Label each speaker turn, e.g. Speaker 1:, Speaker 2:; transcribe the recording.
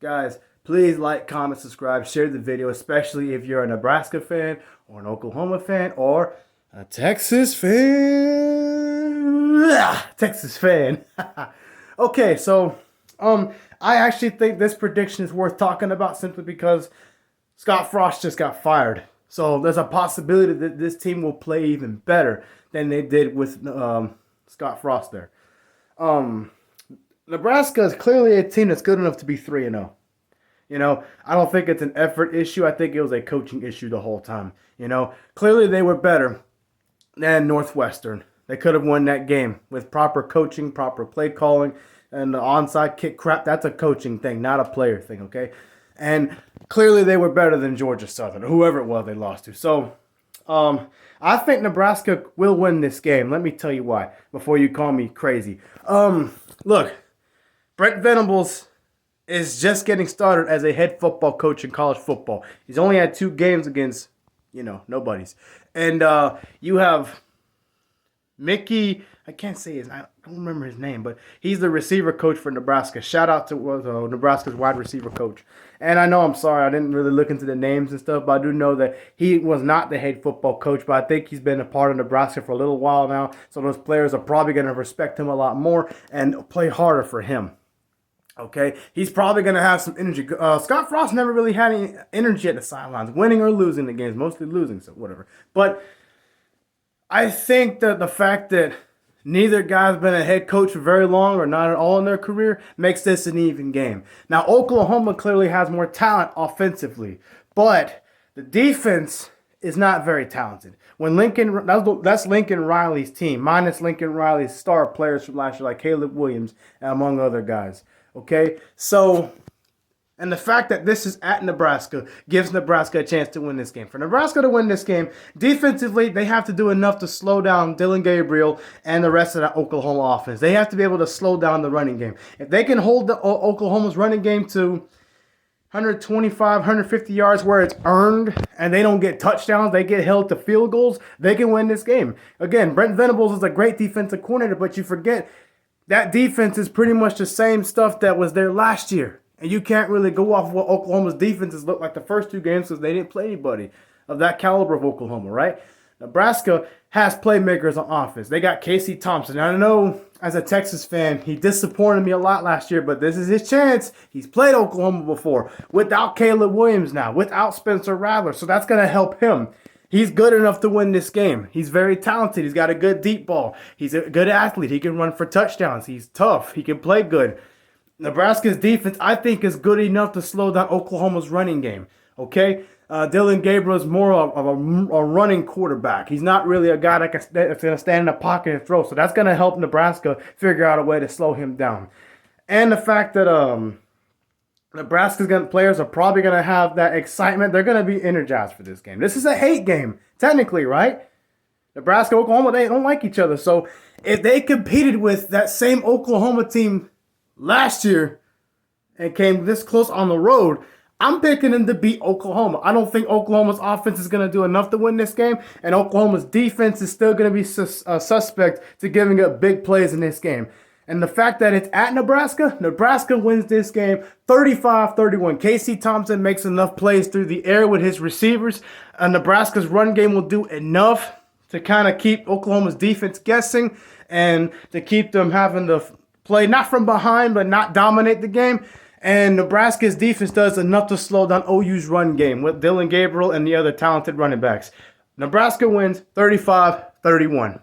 Speaker 1: Guys, please like, comment, subscribe, share the video, especially if you're a Nebraska fan or an Oklahoma fan or a Texas fan. Texas fan. Okay, so I actually think this prediction is worth talking about simply because Scott Frost just got fired. So there's a possibility that this team will play even better than they did with Scott Frost there. Nebraska is clearly a team that's good enough to be 3-0. I don't think it's an effort issue. I think it was a coaching issue the whole time. Clearly they were better than Northwestern. They could have won that game with proper coaching, proper play calling, and the onside kick crap. That's a coaching thing, not a player thing, okay? And clearly they were better than Georgia Southern, or whoever it was they lost to. So I think Nebraska will win this game. Let me tell you why before you call me crazy. Look, Brent Venables is just getting started as a head football coach in college football. He's only had 2 games against, nobodies. And you have Mickey, I can't say I don't remember his name, but he's the receiver coach for Nebraska. Shout out to Nebraska's wide receiver coach. And I know, I'm sorry, I didn't really look into the names and stuff, but I do know that he was not the head football coach, but I think he's been a part of Nebraska for a little while now, so those players are probably going to respect him a lot more and play harder for him. Okay, he's probably going to have some energy. Scott Frost never really had any energy at the sidelines, winning or losing the games, mostly losing, so whatever. But I think that the fact that neither guy's been a head coach for very long or not at all in their career makes this an even game. Now, Oklahoma clearly has more talent offensively, but the defense is not very talented. When that's Lincoln Riley's team, minus Lincoln Riley's star players from last year like Caleb Williams and among other guys. Okay, so, and the fact that this is at Nebraska gives Nebraska a chance to win this game. For Nebraska to win this game, defensively, they have to do enough to slow down Dillon Gabriel and the rest of the Oklahoma offense. They have to be able to slow down the running game. If they can hold the Oklahoma's running game to 125, 150 yards where it's earned and they don't get touchdowns, they get held to field goals, they can win this game. Again, Brent Venables is a great defensive coordinator, but you forget that defense is pretty much the same stuff that was there last year. And you can't really go off what Oklahoma's defenses looked like the first 2 games because they didn't play anybody of that caliber of Oklahoma, right? Nebraska has playmakers on offense. They got Casey Thompson. I know as a Texas fan, he disappointed me a lot last year, but this is his chance. He's played Oklahoma before without Caleb Williams now, without Spencer Rattler. So that's going to help him. He's good enough to win this game. He's very talented. He's got a good deep ball. He's a good athlete. He can run for touchdowns. He's tough. He can play good. Nebraska's defense, I think, is good enough to slow down Oklahoma's running game. Okay? Dillon Gabriel is more of a running quarterback. He's not really a guy that's going to stand in the pocket and throw. So that's going to help Nebraska figure out a way to slow him down. And the fact that Nebraska's players are probably going to have that excitement. They're going to be energized for this game. This is a hate game, technically, right? Nebraska, Oklahoma, they don't like each other. So if they competed with that same Oklahoma team last year and came this close on the road, I'm picking them to beat Oklahoma. I don't think Oklahoma's offense is going to do enough to win this game, and Oklahoma's defense is still going to be suspect to giving up big plays in this game. And the fact that it's at Nebraska, Nebraska wins this game 35-31. Casey Thompson makes enough plays through the air with his receivers. Nebraska's run game will do enough to kind of keep Oklahoma's defense guessing and to keep them having to play not from behind but not dominate the game. And Nebraska's defense does enough to slow down OU's run game with Dillon Gabriel and the other talented running backs. Nebraska wins 35-31.